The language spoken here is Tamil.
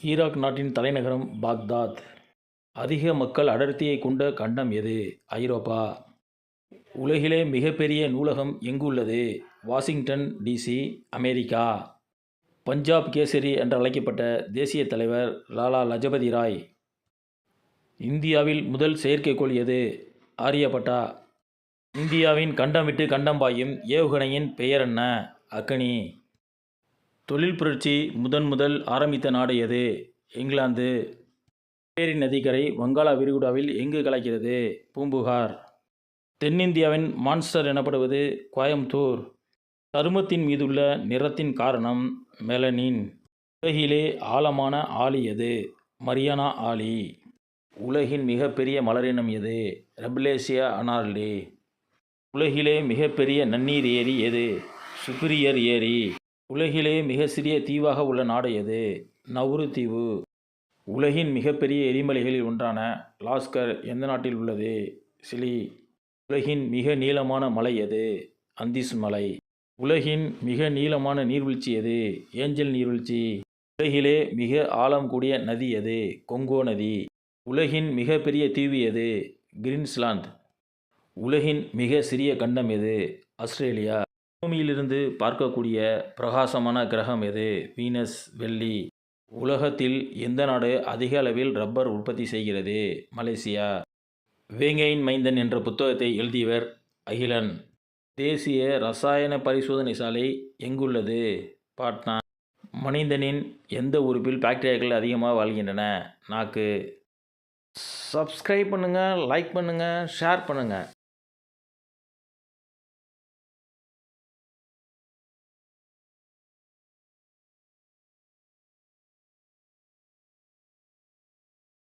ஈராக் நாட்டின் தலைநகரம் பாக்தாத். அதிக மக்கள் அடர்த்தியை கொண்ட கண்டம் எது? ஐரோப்பா. உலகிலே மிகப்பெரிய நூலகம் எங்குள்ளது? Washington DC, America. Punjab Kesari என்றழைக்கப்பட்ட தேசிய தலைவர் லாலா லஜபதி ராய். இந்தியாவில் முதல் செயற்கைக்கோள் எது? ஆரியபட்டா. இந்தியாவின் கண்டம் விட்டு கண்டம் பாயும் ஏவுகணையின் பெயர் என்ன? அக்னி. தொழில் புரட்சி முதல் ஆரம்பித்த நாடு எது? இங்கிலாந்து. காவேரி நதிக்கரை வங்காள விரிகுடாவில் எங்கு கலக்கிறது? பூம்புகார். தென்னிந்தியாவின் மான்ஸ்டர் எனப்படுவது கோயம்புத்தூர். சருமத்தின் மீதுள்ள நிறத்தின் காரணம் மெலனின். உலகிலே ஆழமான ஆழி எது? மரியானா ஆழி. உலகின் மிகப்பெரிய மலரினம் எது? ரெப்லேசியா அனால்டி. உலகிலே மிகப்பெரிய நன்னீர் ஏரி எது? சுப்பிரியர் ஏரி. உலகிலே மிக சிறிய தீவாக உள்ள நாடு எது? நவ்ரு தீவு. உலகின் மிகப்பெரிய எரிமலைகளில் ஒன்றான லாஸ்கர் எந்த நாட்டில் உள்ளது? சிலி. உலகின் மிக நீளமான மலை எது? அந்திஸ் மலை. உலகின் மிக நீளமான நீர்வீழ்ச்சி எது? ஏஞ்சல் நீர்வீழ்ச்சி. உலகிலே மிக ஆழம் கூடிய நதி எது? கொங்கோ நதி. உலகின் மிகப்பெரிய தீவு எது? கிரீன்ஸ்லாந்து. உலகின் மிக சிறிய கண்டம் எது? ஆஸ்திரேலியா. பூமியிலிருந்து பார்க்கக்கூடிய பிரகாசமான கிரகம் எது? வீனஸ், வெள்ளி. உலகத்தில் எந்த நாடு அதிக அளவில் ரப்பர் உற்பத்தி செய்கிறது? மலேசியா. வேங்கையின் மைந்தன் என்ற புத்தகத்தை எழுதியவர் அகிலன். தேசிய ரசாயன பரிசோதனை சாலை எங்குள்ளது? பாட்னா. மனிதனின் எந்த உறுப்பில் பாக்டீரியாக்கள் அதிகமாக வாழ்கின்றன? நாக்கு. சப்ஸ்கிரைப் பண்ணுங்கள், லைக் பண்ணுங்கள், ஷேர் பண்ணுங்கள்.